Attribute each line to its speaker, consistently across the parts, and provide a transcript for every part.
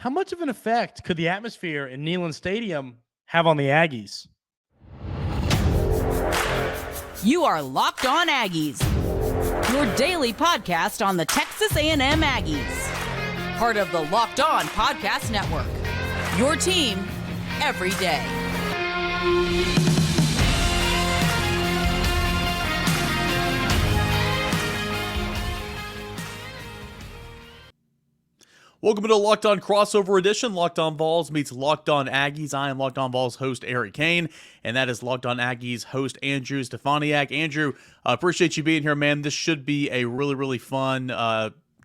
Speaker 1: How much of an effect could the atmosphere in Neyland Stadium have on the Aggies?
Speaker 2: You are Locked On Aggies, your daily podcast on the Texas A&M Aggies. Part of the Locked On Podcast Network, your team every day.
Speaker 3: Welcome to the Locked On Crossover Edition. Locked On Vols meets Locked On Aggies. I am Locked On Vols host Eric Cain, and that is Locked On Aggies host Andrew Stefaniak. Andrew, appreciate you being here, man. This should be a really fun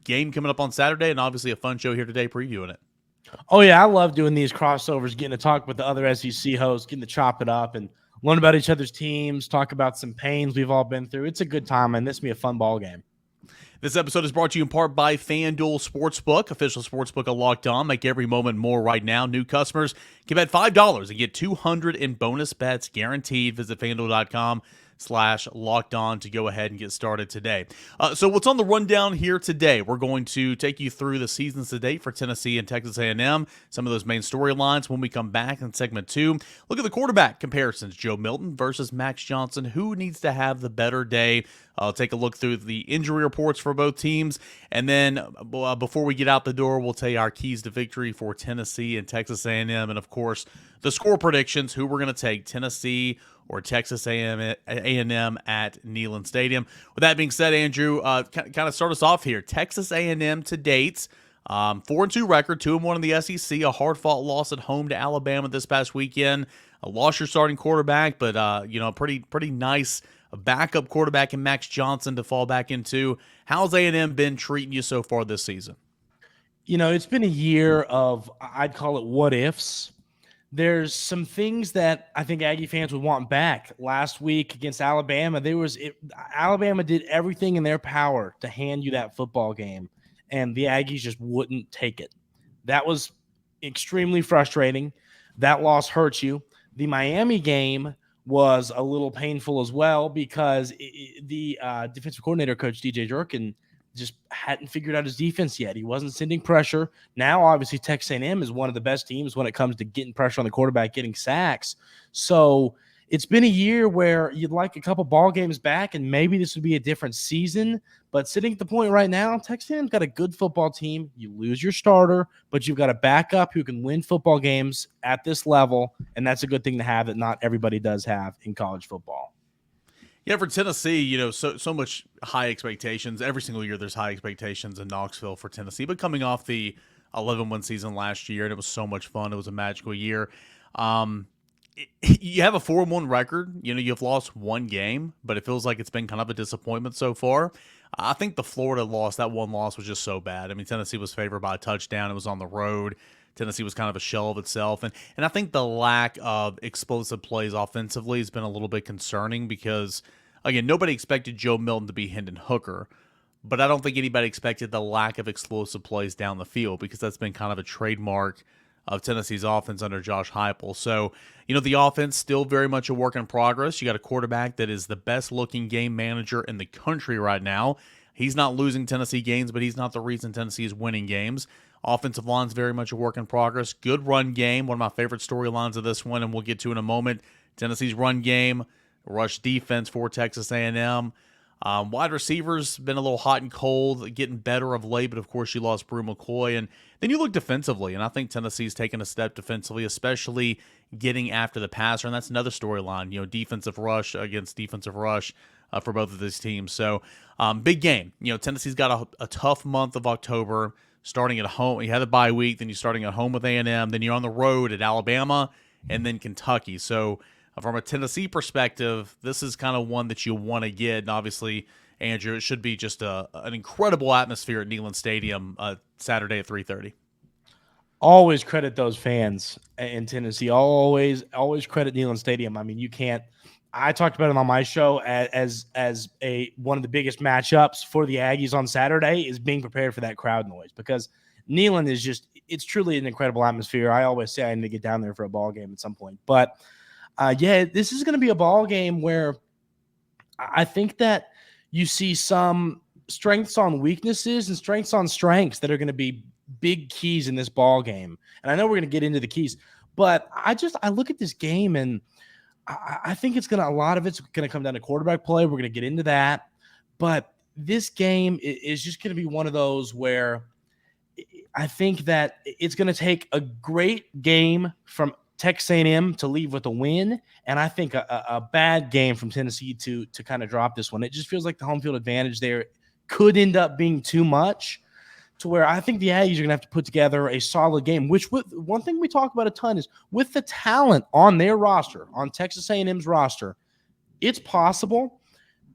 Speaker 3: game coming up on Saturday, and obviously a fun show here today previewing it.
Speaker 1: Oh, yeah, I love doing these crossovers, getting to talk with the other SEC hosts, getting to chop it up and learn about each other's teams, talk about some pains we've all been through. It's a good time, and this will be a fun ball game.
Speaker 3: This episode is brought to you in part by FanDuel Sportsbook, official sportsbook of Locked On. Make every moment more right now. New customers can bet $5 and get $200 in bonus bets guaranteed. Visit FanDuel.com/LockedOn to go ahead and get started today. So what's on the rundown here today? We're going to take you through the seasons to date for Tennessee and Texas A&M, some of those main storylines. When we come back in segment 2, look at the quarterback comparisons, Joe Milton versus Max Johnson. Who needs to have the better day? I'll take a look through the injury reports for both teams. And then before we get out the door, we'll tell you our keys to victory for Tennessee and Texas A&M. And, of course, the score predictions, who we're going to take, Tennessee or Texas A&M at Neyland Stadium. With that being said, Andrew, kind of start us off here. Texas A&M to date, 4-2 record, 2-1 in the SEC, a hard-fought loss at home to Alabama this past weekend. Lost your starting quarterback, but pretty nice backup quarterback in Max Johnson to fall back into. How's A&M been treating you so far this season?
Speaker 1: You know, it's been a year of, I'd call it what ifs. There's some things that I think Aggie fans would want back. Last week against Alabama, Alabama did everything in their power to hand you that football game, and the Aggies just wouldn't take it. That was extremely frustrating. That loss hurts you. The Miami game was a little painful as well because the defensive coordinator, Coach DJ Durkin, just hadn't figured out his defense yet. He wasn't sending pressure. Now, obviously, Texas A&M is one of the best teams when it comes to getting pressure on the quarterback, getting sacks. So it's been a year where you'd like a couple ball games back, and maybe this would be a different season. But sitting at the point right now, Texas A&M's got a good football team. You lose your starter, but you've got a backup who can win football games at this level, and that's a good thing to have that not everybody does have in college football.
Speaker 3: Yeah, for Tennessee, so much high expectations. Every single year there's high expectations in Knoxville for Tennessee. But coming off the 11-win season last year, and it was so much fun. It was a magical year. You have a 4-1 record. You've lost one game, but it feels like it's been kind of a disappointment so far. I think the Florida loss, that one loss, was just so bad. I mean, Tennessee was favored by a touchdown. It was on the road. Tennessee was kind of a shell of itself. And I think the lack of explosive plays offensively has been a little bit concerning because, again, nobody expected Joe Milton to be Hendon Hooker, but I don't think anybody expected the lack of explosive plays down the field because that's been kind of a trademark of Tennessee's offense under Josh Heupel. So, the offense still very much a work in progress. You got a quarterback that is the best-looking game manager in the country right now. He's not losing Tennessee games, but he's not the reason Tennessee is winning games. Offensive line's very much a work in progress. Good run game, one of my favorite storylines of this one, and we'll get to in a moment. Tennessee's run game, rush defense for Texas A&M. Wide receivers been a little hot and cold, getting better of late, but of course you lost Brew McCoy. And then you look defensively, and I think Tennessee's taken a step defensively, especially getting after the passer, and that's another storyline, defensive rush against defensive rush for both of these teams. So big game. Tennessee's got a tough month of October, starting at home. You had a bye week, then you're starting at home with A&M, then you're on the road at Alabama, and then Kentucky. So from a Tennessee perspective, this is kind of one that you want to get. And obviously, Andrew, it should be just an incredible atmosphere at Neyland Stadium Saturday at 3:30.
Speaker 1: Always credit those fans in Tennessee. Always credit Neyland Stadium. I mean, you can't. I talked about it on my show as one of the biggest matchups for the Aggies on Saturday is being prepared for that crowd noise because Neyland is it's truly an incredible atmosphere. I always say I need to get down there for a ball game at some point, but this is going to be a ball game where I think that you see some strengths on weaknesses and strengths on strengths that are going to be big keys in this ball game. And I know we're going to get into the keys, but I look at this game and I think a lot of it's going to come down to quarterback play. We're going to get into that, but this game is just going to be one of those where I think that it's going to take a great game from Texas A&M to leave with a win, and I think a bad game from Tennessee to kind of drop this one. It just feels like the home field advantage there could end up being too much, to where I think the Aggies are going to have to put together a solid game, which one thing we talk about a ton is with the talent on their roster, on Texas A&M's roster, it's possible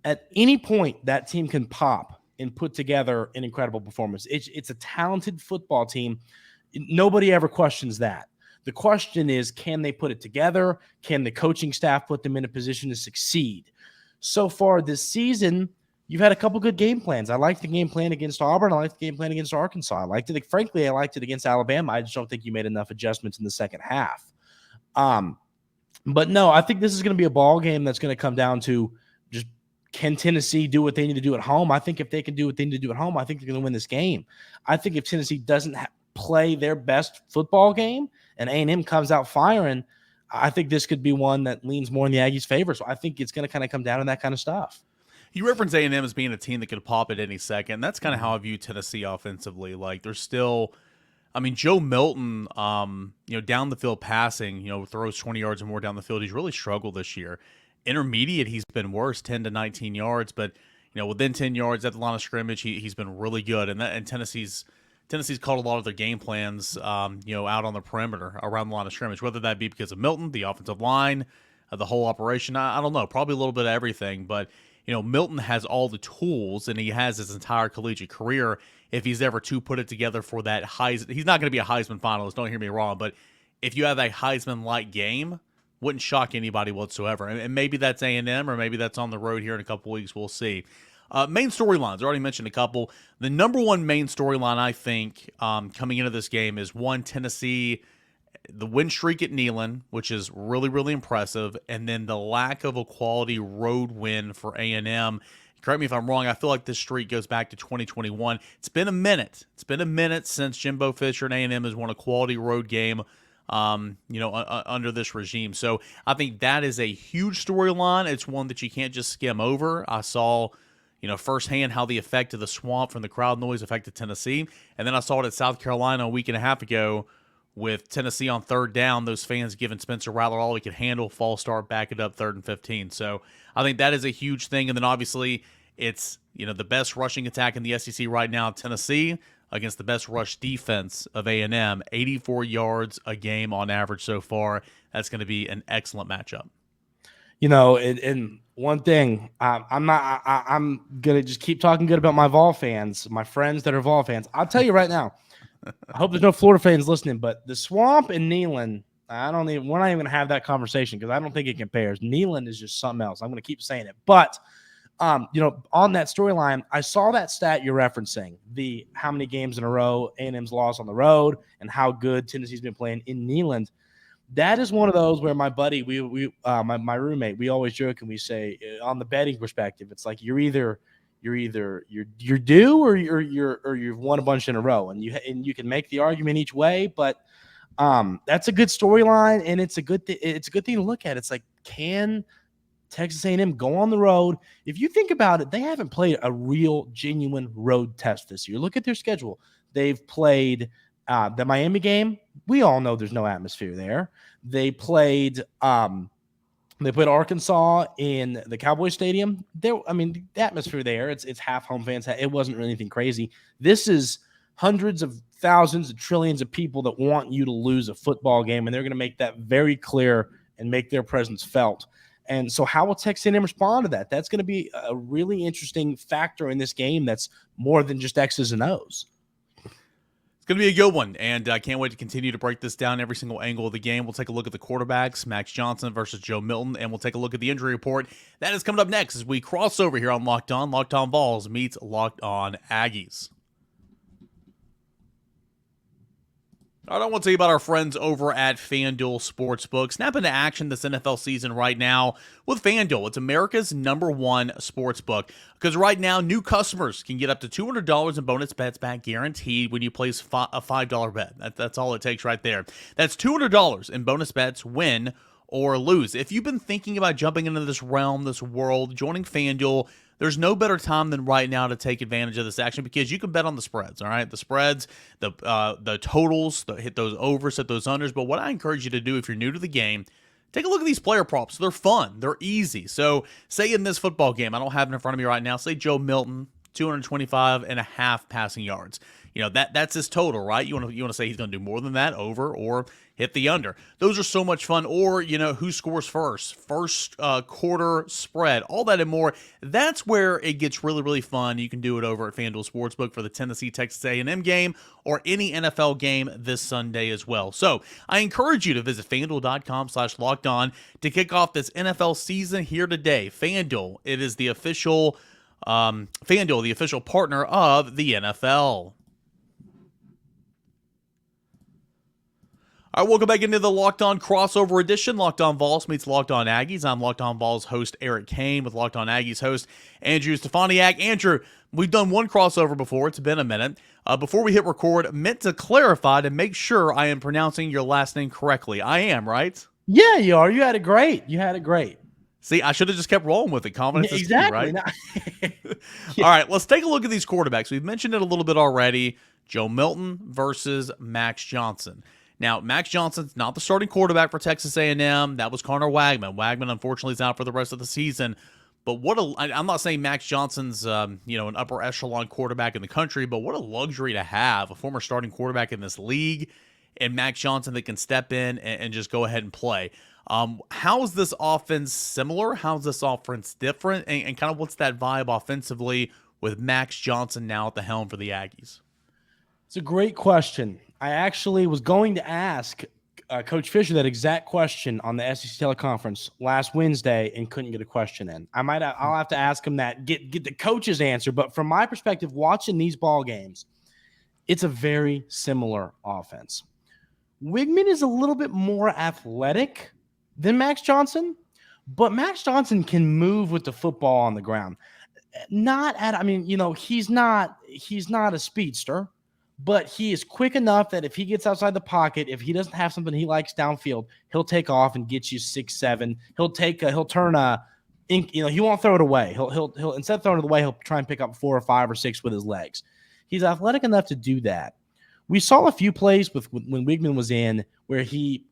Speaker 1: at any point that team can pop and put together an incredible performance. It's a talented football team. Nobody ever questions that. The question is, can they put it together? Can the coaching staff put them in a position to succeed? So far this season, you've had a couple good game plans. I liked the game plan against Auburn. I liked the game plan against Arkansas. I liked it against Alabama. I just don't think you made enough adjustments in the second half. But no, I think this is going to be a ball game that's going to come down to just, can Tennessee do what they need to do at home? I think if they can do what they need to do at home, I think they're going to win this game. I think if Tennessee doesn't play their best football game and A&M comes out firing, I think this could be one that leans more in the Aggies' favor. So I think it's going to kind of come down to that kind of stuff.
Speaker 3: You reference A&M as being a team that could pop at any second. That's kind of how I view Tennessee offensively. Like, they're still, I mean, Joe Milton, down the field passing, throws 20 yards or more down the field. He's really struggled this year. Intermediate, he's been worse, 10 to 19 yards, but within 10 yards at the line of scrimmage, he's been really good. And Tennessee's called a lot of their game plans, out on the perimeter around the line of scrimmage, whether that be because of Milton, the offensive line, the whole operation. I don't know, probably a little bit of everything, but Milton has all the tools, and he has his entire collegiate career. If he's ever to put it together for that Heisman, he's not going to be a Heisman finalist. Don't hear me wrong, but if you have a Heisman-like game, wouldn't shock anybody whatsoever. And maybe that's A&M, or maybe that's on the road here in a couple weeks. We'll see. Main storylines, I already mentioned a couple. The number one main storyline, I think, coming into this game is one, Tennessee, the win streak at Neyland, which is really, really impressive, and then the lack of a quality road win for A&M. Correct me if I'm wrong. I feel like this streak goes back to 2021. It's been a minute. It's been a minute since Jimbo Fisher and A&M has won a quality road game, under this regime. So I think that is a huge storyline. It's one that you can't just skim over. I saw, firsthand how the effect of the swamp from the crowd noise affected Tennessee. And then I saw it at South Carolina a week and a half ago with Tennessee on third down, those fans giving Spencer Rattler all he could handle, false start, back it up 3rd and 15. So I think that is a huge thing. And then obviously it's, the best rushing attack in the SEC right now, Tennessee, against the best rush defense of A&M, 84 yards a game on average so far. That's going to be an excellent matchup.
Speaker 1: And one thing, I'm going to just keep talking good about my Vol fans, my friends that are Vol fans. I'll tell you right now, I hope there's no Florida fans listening, but the Swamp and Neyland, we're not even going to have that conversation because I don't think it compares. Neyland is just something else. I'm going to keep saying it. But, on that storyline, I saw that stat you're referencing, the how many games in a row A&M's lost on the road and how good Tennessee's been playing in Neyland. That is one of those where my buddy, my roommate, we always joke and we say, on the betting perspective, it's like you're due or you've won a bunch in a row, and you can make the argument each way, but that's a good storyline, and it's a good thing to look at. It's like, can Texas A&M go on the road? If you think about it, they haven't played a real, genuine road test this year. Look at their schedule. They've played the Miami game. We all know there's no atmosphere there. They played Arkansas in the Cowboy Stadium. The atmosphere there, it's half home fans. It wasn't really anything crazy. This is hundreds of thousands of trillions of people that want you to lose a football game, and they're going to make that very clear and make their presence felt. And so how will Texas A&M respond to that? That's going to be a really interesting factor in this game that's more than just X's and O's.
Speaker 3: It's going to be a good one, and I can't wait to continue to break this down every single angle of the game. We'll take a look at the quarterbacks, Max Johnson versus Joe Milton, and we'll take a look at the injury report. That is coming up next as we cross over here on Locked On Vols meets Locked On Aggies. I want to tell you about our friends over at FanDuel Sportsbook. Snap into action this NFL season right now with FanDuel. It's America's #1 sportsbook. Because right now, new customers can get up to $200 in bonus bets back guaranteed when you place a $5 bet. That's all it takes right there. That's $200 in bonus bets, win or lose. If you've been thinking about jumping into this realm, this world, joining FanDuel, there's no better time than right now to take advantage of this action because you can bet on the spreads, all right? The spreads, the totals, hit those overs, hit those unders. But what I encourage you to do if you're new to the game, take a look at these player props. They're fun. They're easy. So say in this football game, I don't have it in front of me right now, say Joe Milton, 225.5 passing yards. That's his total, right? You want to say he's going to do more than that, over or hit the under. Those are so much fun. Or, who scores first quarter spread, all that and more. That's where it gets really, really fun. You can do it over at FanDuel Sportsbook for the Tennessee Texas A&M game or any NFL game this Sunday as well. So I encourage you to visit FanDuel.com/lockedon to kick off this NFL season here today. FanDuel, it is the official FanDuel, the official partner of the NFL. All right, welcome back into the Locked On crossover edition. Locked On Vols meets Locked On Aggies. I'm Locked On Vols host Eric Cain with Locked On Aggies host Andrew Stefaniak. Andrew, we've done one crossover before. It's been a minute. Before we hit record, meant to clarify to make sure I am pronouncing your last name correctly. I am, right?
Speaker 1: Yeah, you are. You had it great.
Speaker 3: See, I should have just kept rolling with it. Confidence is key, right?
Speaker 1: Yeah.
Speaker 3: All right, let's take a look at these quarterbacks. We've mentioned it a little bit already. Joe Milton versus Max Johnson. Now, Max Johnson's not the starting quarterback for Texas A&M. That was Connor Wagman. Wagman, unfortunately, is out for the rest of the season. But I'm not saying Max Johnson's, an upper echelon quarterback in the country, but what a luxury to have a former starting quarterback in this league and Max Johnson that can step in and just go ahead and play. How is this offense similar? How is this offense different? And kind of what's that vibe offensively with Max Johnson now at the helm for the Aggies?
Speaker 1: It's a great question. I actually was going to ask Coach Fisher that exact question on the SEC teleconference last Wednesday and couldn't get a question in. I'll have to ask him that, get the coach's answer. But from my perspective, watching these ball games, it's a very similar offense. Wigman is a little bit more athletic than Max Johnson, but Max Johnson can move with the football on the ground. He's not a speedster. But he is quick enough that if he gets outside the pocket, if he doesn't have something he likes downfield, he'll take off and get you 6-7. He won't throw it away. He'll instead of throwing it away, he'll try and pick up 4 or 5 or 6 with his legs. He's athletic enough to do that. We saw a few plays when Wigman was in where he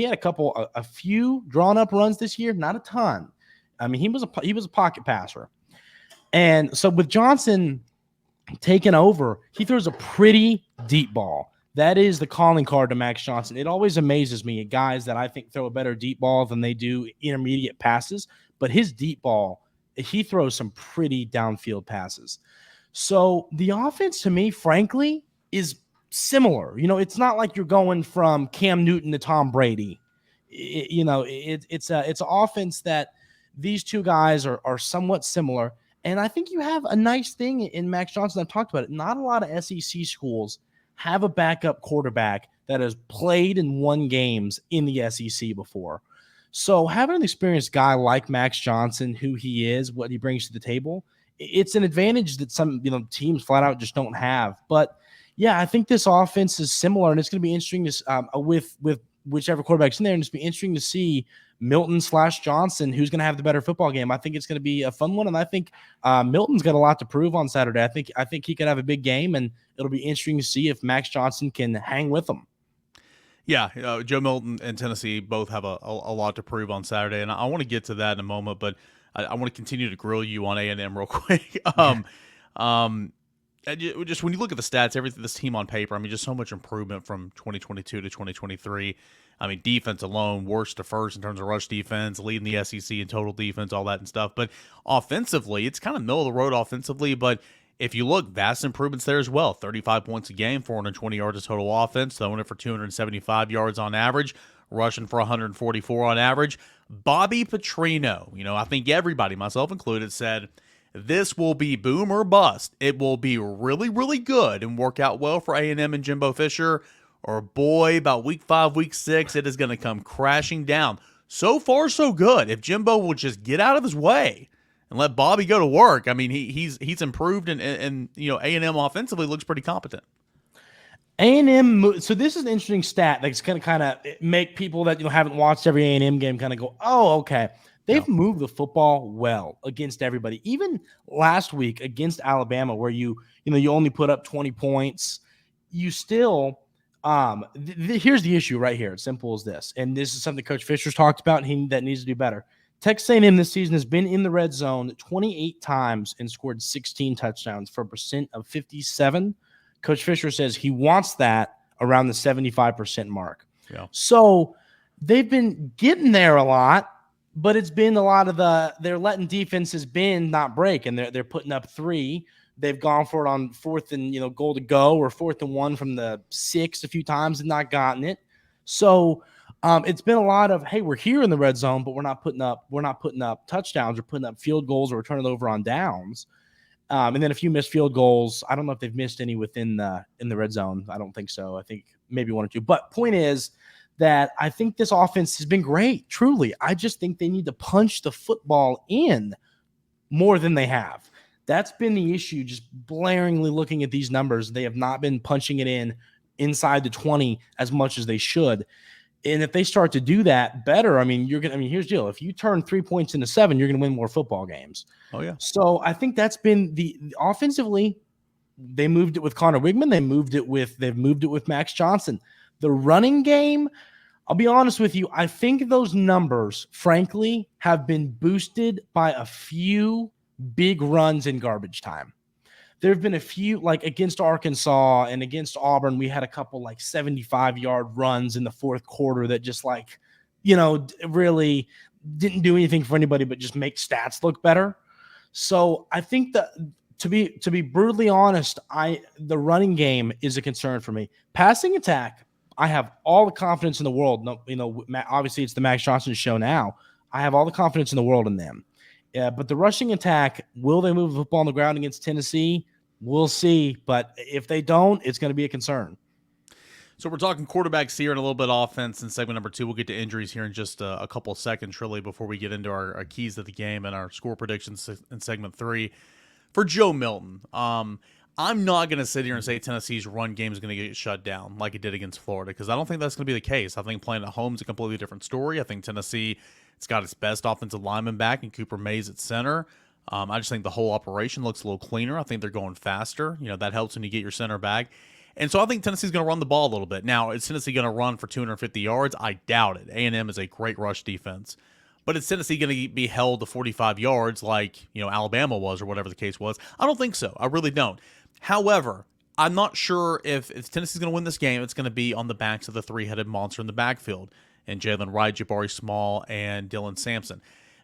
Speaker 1: had a few drawn up runs this year, not a ton. He was a pocket passer, and so with Johnson taken over, he throws a pretty deep ball. That is the calling card to Max Johnson. It always amazes me at guys that I think throw a better deep ball than they do intermediate passes, but his deep ball, he throws some pretty downfield passes. So the offense to me, frankly, is similar. It's not like you're going from Cam Newton to Tom Brady. It's an offense that these two guys are somewhat similar. And I think you have a nice thing in Max Johnson. I've talked about it. Not a lot of SEC schools have a backup quarterback that has played and won games in the SEC before. So having an experienced guy like Max Johnson, who he is, what he brings to the table, it's an advantage that some teams flat out just don't have. But yeah, I think this offense is similar, and it's going to be interesting to with whichever quarterback's in there, and it's going to be interesting to see Milton/Johnson, who's going to have the better football game. I think it's going to be a fun one, and I think Milton's got a lot to prove on Saturday. I think he could have a big game, and it'll be interesting to see if Max Johnson can hang with him.
Speaker 3: Yeah, Joe Milton and Tennessee both have a lot to prove on Saturday, and I want to get to that in a moment, but I want to continue to grill you on A&M real quick. Just when you look at the stats, everything, this team on paper, just so much improvement from 2022 to 2023. Defense alone, worst to first in terms of rush defense, leading the SEC in total defense, all that and stuff. But offensively, it's kind of middle of the road offensively. But if you look, vast improvements there as well. 35 points a game, 420 yards of total offense, throwing it for 275 yards on average, rushing for 144 on average. Bobby Petrino, I think everybody, myself included, said this will be boom or bust. It will be really, really good and work out well for A&M and Jimbo Fisher, or boy, about week 5, week 6, it is going to come crashing down. So far, so good. If Jimbo will just get out of his way and let Bobby go to work, I mean, he's improved, and A&M offensively looks pretty competent.
Speaker 1: A&M. So this is an interesting stat that's going to kind of make people that haven't watched every A&M game kind of go, oh, okay. They've moved the football well against everybody. Even last week against Alabama, where you only put up 20 points, you still here's the issue right here. It's simple as this, and this is something Coach Fisher's talked about, and that needs to do better. Texas A&M this season has been in the red zone 28 times and scored 16 touchdowns for a percent of 57. Coach Fisher says he wants that around the 75% mark.
Speaker 3: Yeah.
Speaker 1: So they've been getting there a lot, but it's been a lot of they're letting defenses bend, not break, and they're putting up 3. They've gone for it on 4th and goal to go, or 4th and 1 from the 6 a few times and not gotten it. So it's been a lot of, hey, we're here in the red zone, but we're not putting up touchdowns or putting up field goals or we're turning it over on downs. And then a few missed field goals. I don't know if they've missed any in the red zone. I don't think so. I think maybe 1 or 2. But point is that I think this offense has been great. Truly, I just think they need to punch the football in more than they have. That's been the issue. Just blaringly looking at these numbers, they have not been punching it inside the 20 as much as they should. And if they start to do that better, here's the deal. If you turn 3 points into 7, you're going to win more football games.
Speaker 3: Oh, yeah.
Speaker 1: So I think that's been the offensively, they moved it with Connor Wigman. They've moved it with Max Johnson. The running game, I'll be honest with you, I think those numbers, frankly, have been boosted by a few big runs in garbage time. There have been a few, like against Arkansas and against Auburn, we had a couple 75-yard runs in the 4th quarter that just really didn't do anything for anybody but just make stats look better. So I think that to be brutally honest, the running game is a concern for me. Passing attack, I have all the confidence in the world. Obviously it's the Max Johnson show now. I have all the confidence in the world in them. But the rushing attack, will they move the football on the ground against Tennessee? We'll see. But if they don't, it's going to be a concern.
Speaker 3: So we're talking quarterbacks here and a little bit offense in segment number 2. We'll get to injuries here in just a couple of seconds, really, before we get into our keys to the game and our score predictions in segment 3. For Joe Milton, I'm not going to sit here and say Tennessee's run game is going to get shut down like it did against Florida, because I don't think that's going to be the case. I think playing at home is a completely different story. I think Tennessee, it's got its best offensive lineman back in Cooper Mays at center. I just think the whole operation looks a little cleaner. I think they're going faster. That helps when you get your center back. And so I think Tennessee's going to run the ball a little bit. Now, is Tennessee going to run for 250 yards? I doubt it. A&M is a great rush defense. But is Tennessee going to be held to 45 yards like, Alabama was or whatever the case was? I don't think so. I really don't. However, I'm not sure if Tennessee's going to win this game, it's going to be on the backs of the 3-headed monster in the backfield, and Jalen Wright, Jabari Small, and Dylan Sampson.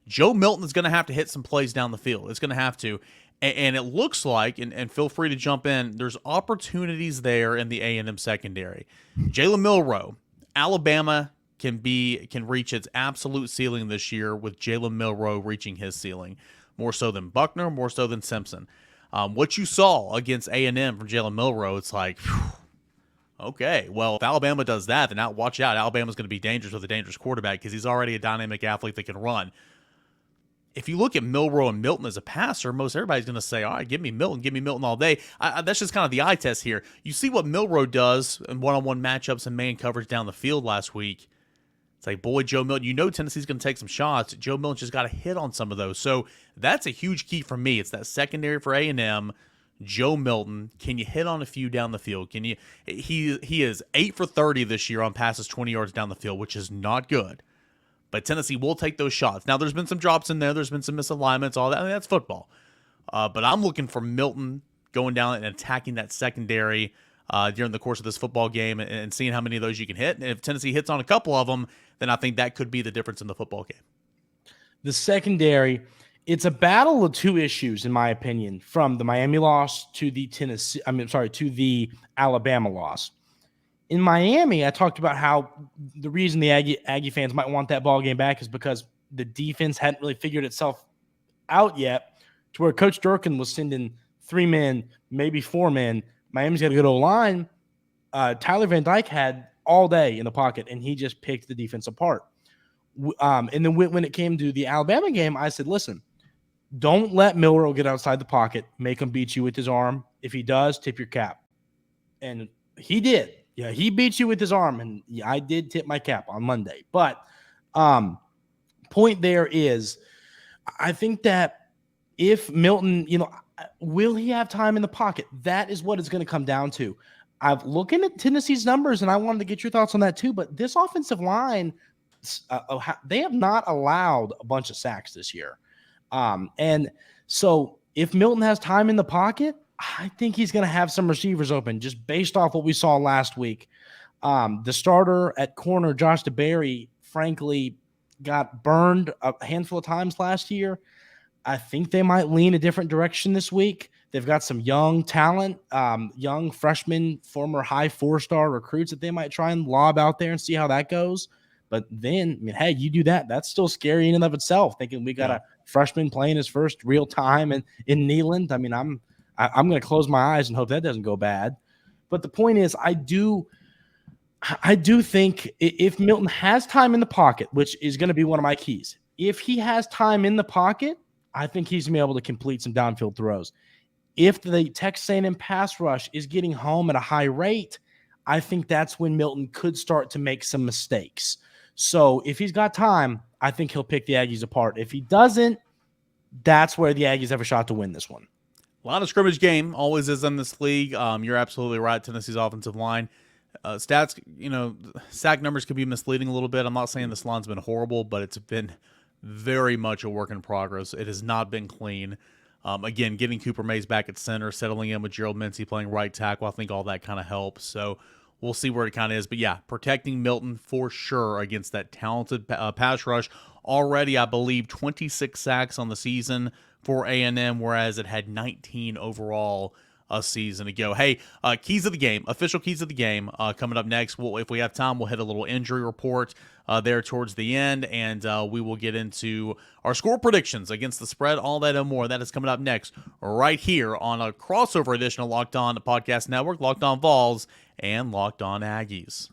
Speaker 3: Joe Milton is going to have to hit some plays down the field. It's going to have to. And it looks like, and feel free to jump in, there's opportunities there in the A&M secondary. Jalen Milroe, Alabama can reach its absolute ceiling this year with Jalen Milroe reaching his ceiling. More so than Buckner, more so than Simpson. What you saw against A&M from Jalen Milroe, it's like, whew, okay, well, if Alabama does that, then watch out. Alabama's going to be dangerous with a dangerous quarterback because he's already a dynamic athlete that can run. If you look at Milroe and Milton as a passer, most everybody's going to say, all right, give me Milton all day. That's just kind of the eye test here. You see what Milroe does in one-on-one matchups and man coverage down the field last week. It's like, boy, Joe Milton, Tennessee's going to take some shots. Joe Milton just got to hit on some of those. So that's a huge key for me. It's that secondary for A&M. Joe Milton, can you hit on a few down the field? Can you? He is 8 for 30 this year on passes 20 yards down the field, which is not good. But Tennessee will take those shots. Now, there's been some drops in there. There's been some misalignments, all that. That's football. But I'm looking for Milton going down and attacking that secondary during the course of this football game and seeing how many of those you can hit. And if Tennessee hits on a couple of them, then I think that could be the difference in the football game.
Speaker 1: The secondary, it's a battle of two issues, in my opinion, from the Miami loss to the to the Alabama loss. In Miami, I talked about how the reason the Aggie fans might want that ball game back is because the defense hadn't really figured itself out yet, to where Coach Durkin was sending 3 men, maybe 4 men. Miami's got a good O-line. Tyler Van Dyke had all day in the pocket, and he just picked the defense apart. And then when it came to the Alabama game, I said, listen, don't let Milroe get outside the pocket, make him beat you with his arm. If he does, tip your cap. And he did. Yeah, he beat you with his arm, and yeah, I did tip my cap on Monday. But point there is, I think that if Milton, will he have time in the pocket? That is what it's going to come down to. I've looking at Tennessee's numbers, and I wanted to get your thoughts on that too. But this offensive line, they have not allowed a bunch of sacks this year. And so if Milton has time in the pocket, I think he's going to have some receivers open just based off what we saw last week. The starter at corner, Josh DeBerry, frankly, got burned a handful of times last year. I think they might lean a different direction this week. They've got some young talent, young freshmen, former high 4-star recruits that they might try and lob out there and see how that goes. But then, hey, you do that. That's still scary in and of itself, thinking we got a freshman playing his first real time in Neyland. I'm going to close my eyes and hope that doesn't go bad. But the point is, I do think if Milton has time in the pocket, which is going to be one of my keys, if he has time in the pocket, I think he's going to be able to complete some downfield throws. If the Texas A&M pass rush is getting home at a high rate, I think that's when Milton could start to make some mistakes. So if he's got time, I think he'll pick the Aggies apart. If he doesn't, that's where the Aggies have a shot to win this one.
Speaker 3: A lot of scrimmage game always is in this league. You're absolutely right. Tennessee's offensive line. Stats, sack numbers could be misleading a little bit. I'm not saying this line's been horrible, but it's been very much a work in progress. It has not been clean. Again, getting Cooper Mays back at center, settling in with Gerald Mincy playing right tackle, I think all that kind of helps. So we'll see where it kind of is. But yeah, protecting Milton for sure against that talented pass rush. Already, I believe, 26 sacks on the season for A&M, whereas it had 19 overall a season ago. Hey, keys of the game, official keys of the game coming up next. If we have time, we'll hit a little injury report there towards the end, and we will get into our score predictions against the spread, all that and more. That is coming up next right here on a crossover edition of Locked On Podcast Network, Locked On Vols, and Locked On Aggies.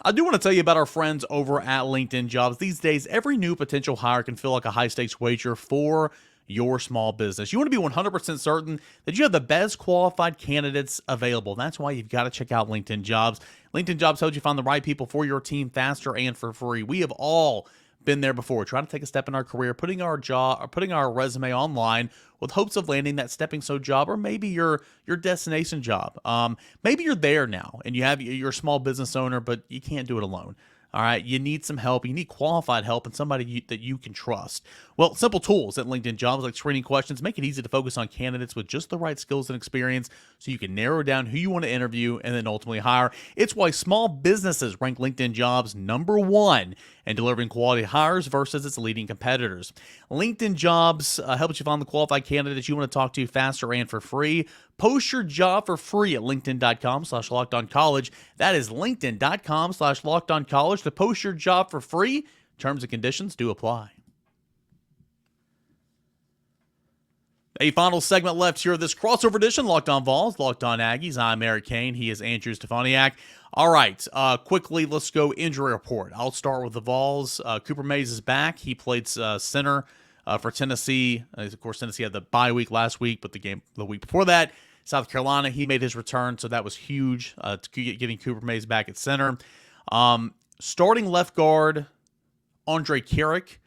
Speaker 3: I do want to tell you about our friends over at LinkedIn Jobs. These days, every new potential hire can feel like a high-stakes wager for your small business. You want to be 100% certain that you have the best qualified candidates available. That's why you've got to check out LinkedIn Jobs. LinkedIn Jobs helps you find the right people for your team faster and for free. We have all been there before, trying to take a step in our career, putting our resume online with hopes of landing that stepping stone job, or maybe your destination job. Maybe you're there now and you're a small business owner, but you can't do it alone. All right, you need some help. You need qualified help and somebody that you can trust. Well, simple tools at LinkedIn Jobs like screening questions make it easy to focus on candidates with just the right skills and experience so you can narrow down who you want to interview and then ultimately hire. It's why small businesses rank LinkedIn Jobs #1 in delivering quality hires versus its leading competitors. LinkedIn Jobs helps you find the qualified candidates you want to talk to faster and for free. Post your job for free at linkedin.com/lockedoncollege. That is linkedin.com/lockedoncollege to post your job for free. Terms and conditions do apply. A final segment left here of this crossover edition, Locked On Vols, Locked On Aggies. I'm Eric Cain. He is Andrew Stefaniak. All right, quickly, let's go injury report. I'll start with the Vols. Cooper Mays is back. He played center for Tennessee. Of course, Tennessee had the bye week last week, but the week before that, South Carolina, he made his return, so that was huge, getting Cooper Mays back at center. Starting left guard, Andre Carrick.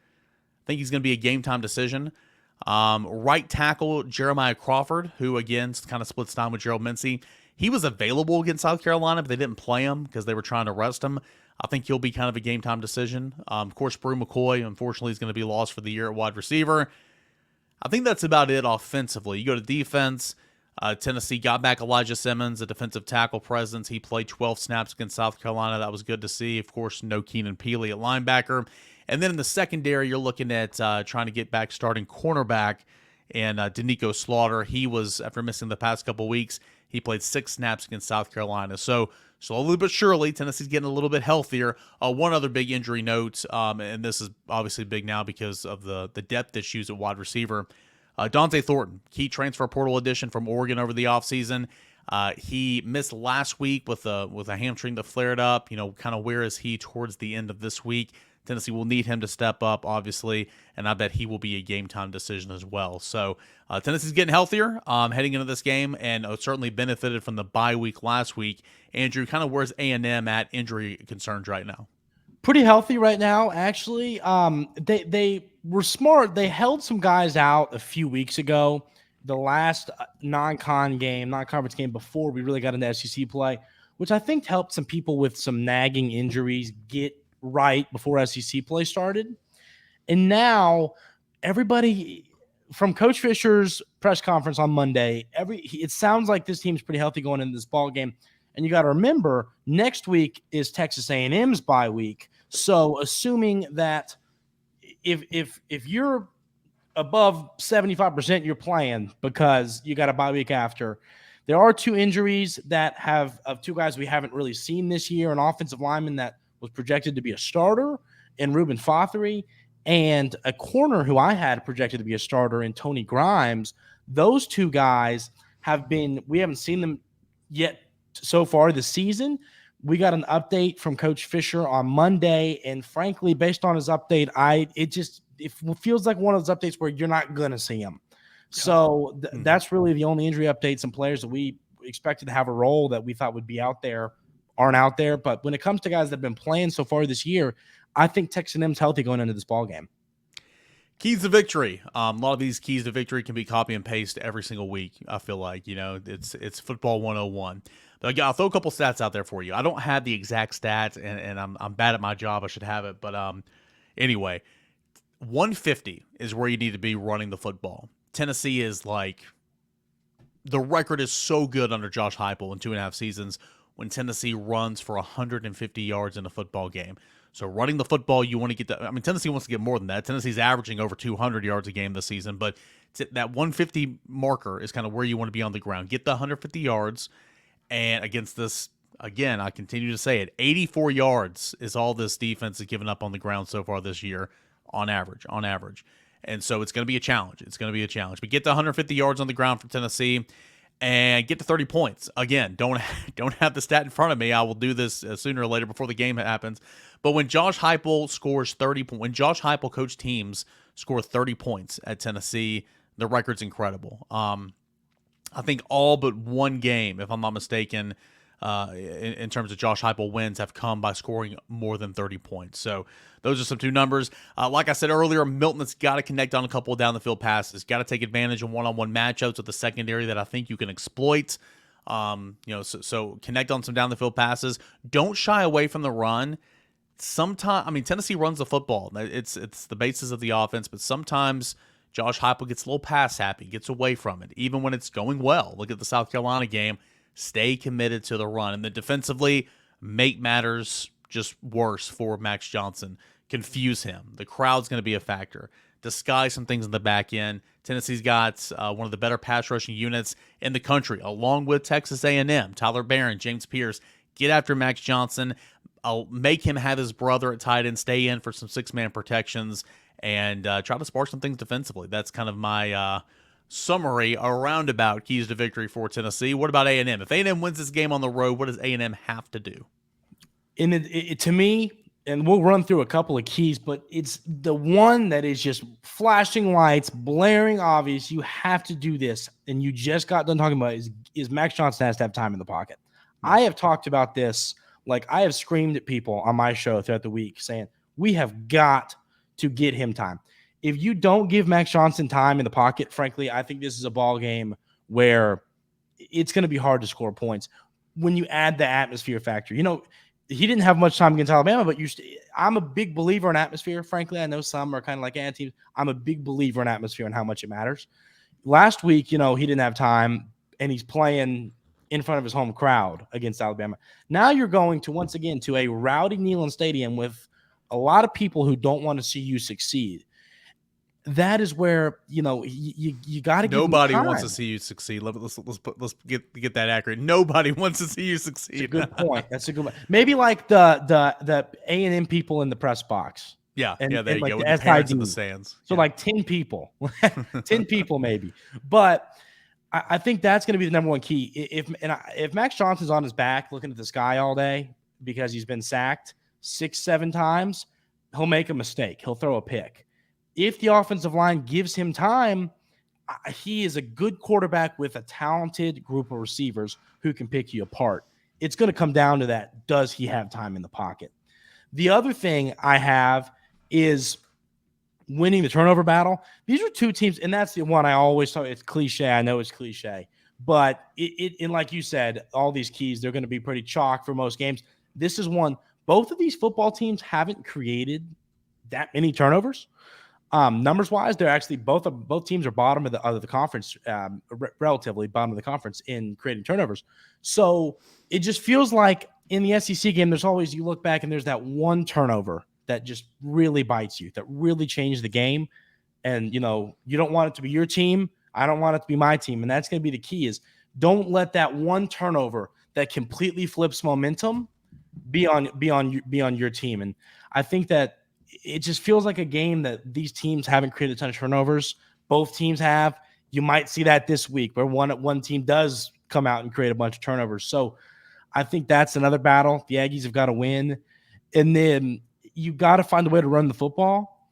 Speaker 3: I think he's going to be a game-time decision. Right tackle, Jeremiah Crawford, who, again, kind of splits time with Gerald Mincy. He was available against South Carolina, but they didn't play him because they were trying to rest him. I think he'll be kind of a game-time decision. Of course, Brew McCoy, unfortunately, is going to be lost for the year at wide receiver. I think that's about it offensively. You go to defense. Tennessee got back Elijah Simmons, a defensive tackle presence. He played 12 snaps against South Carolina. That was good to see. Of course, no Keenan Peely at linebacker. And then in the secondary, you're looking at trying to get back starting cornerback and Danico Slaughter. He was, after missing the past couple weeks, he played 6 snaps against South Carolina. So slowly but surely, Tennessee's getting a little bit healthier. One other big injury note, and this is obviously big now because of the depth issues at wide receiver. Dante Thornton, key transfer portal addition from Oregon over the offseason. He missed last week with a hamstring that flared up. Kind of where is he towards the end of this week? Tennessee will need him to step up, obviously, and I bet he will be a game-time decision as well. So Tennessee's getting healthier heading into this game, and certainly benefited from the bye week last week. Andrew, kind of where's A&M at injury concerns right now?
Speaker 1: Pretty healthy right now, actually. They were smart. They held some guys out a few weeks ago. The last non-conference game before we really got into SEC play, which I think helped some people with some nagging injuries get right before SEC play started. And now everybody from Coach Fisher's press conference on Monday, it sounds like this team's pretty healthy going into this ball game. And you got to remember, next week is Texas A&M's bye week. So assuming that if you're above 75%, you're playing because you got a bye week after. There are two injuries that of two guys we haven't really seen this year, an offensive lineman that was projected to be a starter in Reuben Fothery, and a corner who I had projected to be a starter in Tony Grimes. Those two guys we haven't seen them yet so far this season. We got an update from Coach Fisher on Monday, and frankly, based on his update, it feels like one of those updates where you're not going to see him. So that's really the only injury updates and players that we expected to have a role that we thought would be out there aren't out there. But when it comes to guys that have been playing so far this year, I think Texas A&M's healthy going into this ball game.
Speaker 3: Keys to victory. A lot of these keys to victory can be copy and paste every single week. I feel like, it's football 101. But I'll throw a couple stats out there for you. I don't have the exact stats, and I'm bad at my job. I should have it. But anyway, 150 is where you need to be running the football. Tennessee is the record is so good under Josh Heupel in 2.5 seasons when Tennessee runs for 150 yards in a football game. So running the football, you want to get Tennessee wants to get more than that. Tennessee's averaging over 200 yards a game this season, but that 150 marker is kind of where you want to be on the ground. Get the 150 yards, and against this, again, I continue to say it, 84 yards is all this defense has given up on the ground so far this year on average. And so it's going to be a challenge. But get to 150 yards on the ground for Tennessee and get to 30 points. Again, don't have the stat in front of me. I will do this sooner or later before the game happens. But when Josh Heupel scores 30 points, when Josh Heupel coached teams score 30 points at Tennessee, the record's incredible. I think all but one game, if I'm not mistaken, in terms of Josh Heupel wins, have come by scoring more than 30 points. So those are some two numbers. Like I said earlier, Milton has got to connect on a couple of down-the-field passes, got to take advantage of one-on-one matchups with the secondary that I think you can exploit. So connect on some down-the-field passes. Don't shy away from the run. Tennessee runs the football. It's the basis of the offense, but sometimes Josh Heupel gets a little pass happy, gets away from it, even when it's going well. Look at the South Carolina game. Stay committed to the run. And then defensively, make matters just worse for Max Johnson. Confuse him. The crowd's going to be a factor. Disguise some things in the back end. Tennessee's got one of the better pass rushing units in the country, along with Texas A&M. Tyler Barron, James Pierce. Get after Max Johnson. I'll make him have his brother at tight end, stay in for some six-man protections, and try to spark some things defensively. That's kind of my summary, a roundabout keys to victory for Tennessee. What about A&M? If A&M wins this game on the road, what does A&M have to do?
Speaker 1: To me, and we'll run through a couple of keys, but it's the one that is just flashing lights, blaring obvious. You have to do this, and you just got done talking about is Max Johnson has to have time in the pocket. I have talked about this. I have screamed at people on my show throughout the week saying, we have got to get him time. If you don't give Max Johnson time in the pocket, frankly, I think this is a ball game where it's going to be hard to score points when you add the atmosphere factor. He didn't have much time against Alabama, but I'm a big believer in atmosphere. Frankly, I know some are kind of like anti-teams. I'm a big believer in atmosphere and how much it matters. Last week, he didn't have time, and he's playing in front of his home crowd against Alabama. Now you're going to, once again, to a rowdy Neyland Stadium with a lot of people who don't want to see you succeed. That is where, you got to give
Speaker 3: Nobody wants to see you succeed. Let's get that accurate. Nobody wants to see you succeed.
Speaker 1: That's a good point. That's a good point. Maybe like the A&M people in the press box.
Speaker 3: Yeah,
Speaker 1: and,
Speaker 3: yeah, there
Speaker 1: and
Speaker 3: you
Speaker 1: like
Speaker 3: go.
Speaker 1: the
Speaker 3: With the parents in the
Speaker 1: SID.
Speaker 3: stands.
Speaker 1: So
Speaker 3: Yeah.
Speaker 1: like 10 people, 10 people maybe. But I think that's going to be the number one key. If Max Johnson's on his back looking at the sky all day because he's been sacked 6-7 times, he'll make a mistake. He'll throw a pick. If the offensive line gives him time, he is a good quarterback with a talented group of receivers who can pick you apart. It's going to come down to that. Does he have time in the pocket? The other thing I have is winning the turnover battle. These are two teams, and that's the one I always talk. It's cliche. I know it's cliche, but and like you said, all these keys, they're going to be pretty chalk for most games. This is one. Both of these football teams haven't created that many turnovers. Numbers wise, they're actually both teams are bottom of the conference, relatively bottom of the conference in creating turnovers. So it just feels like in the SEC game, there's always, you look back and there's that one turnover that just really bites you, that really changes the game. And, you don't want it to be your team. I don't want it to be my team. And that's going to be the key, is don't let that one turnover that completely flips momentum be on your team. And I think that it just feels like a game that these teams haven't created a ton of turnovers. Both teams have. You might see that this week where one team does come out and create a bunch of turnovers. So I think that's another battle the Aggies have got to win. And then you got to find a way to run the football.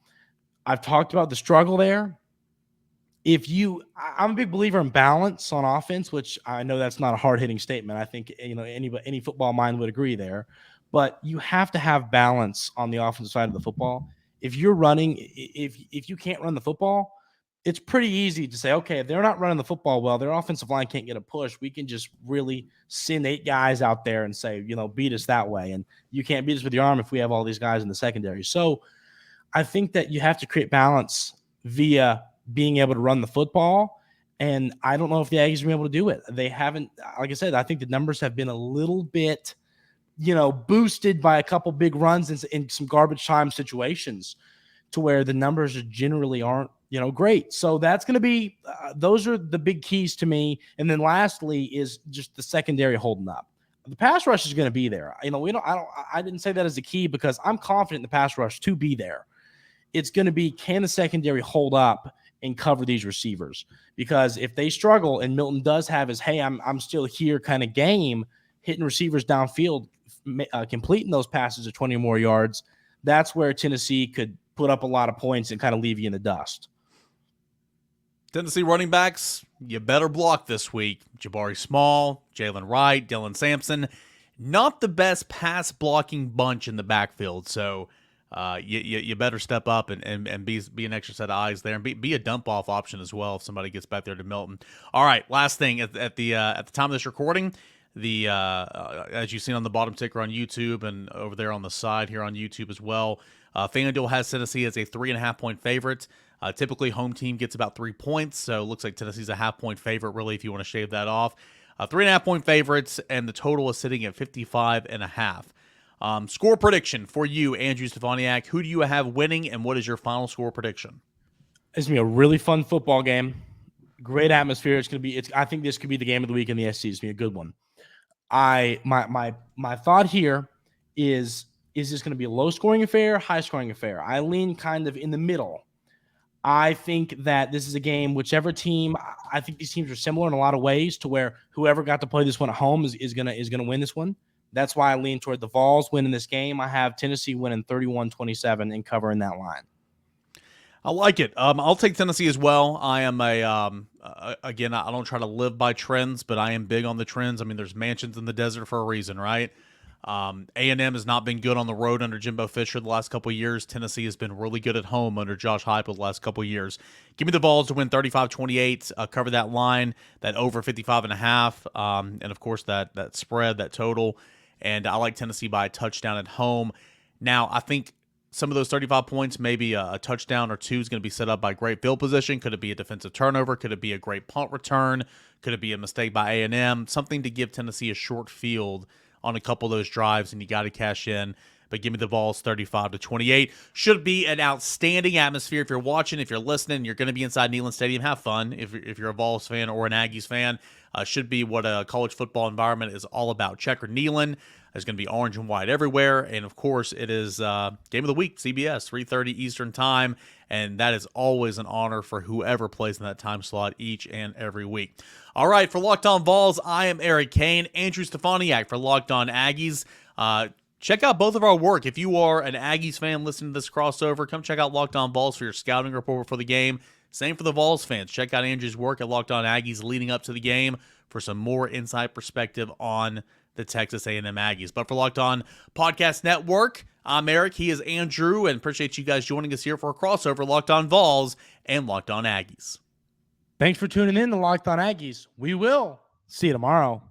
Speaker 1: I've talked about the struggle there. I'm a big believer in balance on offense, which I know that's not a hard-hitting statement. I think any football mind would agree there. But you have to have balance on the offensive side of the football. If you're running, if you can't run the football, it's pretty easy to say, okay, if they're not running the football well, their offensive line can't get a push. We can just really send 8 guys out there and say, beat us that way. And you can't beat us with your arm if we have all these guys in the secondary. So I think that you have to create balance via being able to run the football. And I don't know if the Aggies have been able to do it. They haven't. Like I said, I think the numbers have been a little bit boosted by a couple big runs in some garbage time situations to where the numbers generally aren't, great. So that's going to be, those are the big keys to me. And then lastly is just the secondary holding up. The pass rush is going to be there. I didn't say that as a key because I'm confident in the pass rush to be there. It's going to be, can the secondary hold up and cover these receivers? Because if they struggle and Milton does have his, hey, I'm still here kind of game, hitting receivers downfield, completing those passes of 20 or more yards, that's where Tennessee could put up a lot of points and kind of leave you in the dust.
Speaker 3: Tennessee running backs, you better block this week. Jabari Small, Jalen Wright, Dylan Sampson, not the best pass blocking bunch in the backfield. So you better step up and be an extra set of eyes there, and be a dump off option as well if somebody gets back there to Milton. All right, last thing at the time of this recording, the as you've seen on the bottom ticker on YouTube and over there on the side here on YouTube as well, FanDuel has Tennessee as a 3.5-point favorite. Typically, home team gets about 3 points, so it looks like Tennessee's a half-point favorite, really, if you want to shave that off. 3.5-point favorites, and the total is sitting at 55.5. Score prediction for you, Andrew Stefaniak. Who do you have winning, and what is your final score prediction?
Speaker 1: It's going to be a really fun football game. Great atmosphere. I think this could be the game of the week in the SC. It's going to be a good one. My thought here is this going to be a low-scoring affair, high-scoring affair? I lean kind of in the middle. I think that this is a game, whichever team, I think these teams are similar in a lot of ways to where whoever got to play this one at home is gonna win this one. That's why I lean toward the Vols winning this game. I have Tennessee winning 31-27 and covering that line.
Speaker 3: I like it. I'll take Tennessee as well. I am again, I don't try to live by trends, but I am big on the trends. I mean, there's mansions in the desert for a reason, right? A&M has not been good on the road under Jimbo Fisher the last couple of years. Tennessee has been really good at home under Josh Heupel the last couple of years. Give me the Vols to win 35-28, cover that line, that over 55.5, and of course that spread, that total. And I like Tennessee by a touchdown at home. Now, I think some of those 35 points, maybe a touchdown or two is going to be set up by great field position. Could it be a defensive turnover? Could it be a great punt return? Could it be a mistake by A&M? Something to give Tennessee a short field on a couple of those drives, and you got to cash in. but give me the Vols 35-28. Should be an outstanding atmosphere. If you're watching, if you're listening, you're going to be inside Neyland Stadium. Have fun. If you're a Vols fan or an Aggies fan, should be what a college football environment is all about. Checker Neyland. There's going to be orange and white everywhere. And, of course, it is Game of the Week, CBS, 3:30 Eastern Time. And that is always an honor for whoever plays in that time slot each and every week. All right, for Locked On Vols, I am Eric Cain. Andrew Stefaniak for Locked On Aggies. Check out both of our work. If you are an Aggies fan listening to this crossover, come check out Locked On Vols for your scouting report for the game. Same for the Vols fans. Check out Andrew's work at Locked On Aggies leading up to the game for some more inside perspective on the Texas A&M Aggies. But for Locked On Podcast Network, I'm Eric. He is Andrew, and appreciate you guys joining us here for a crossover, Locked On Vols and Locked On Aggies.
Speaker 1: Thanks for tuning in to Locked On Aggies. We will see you tomorrow.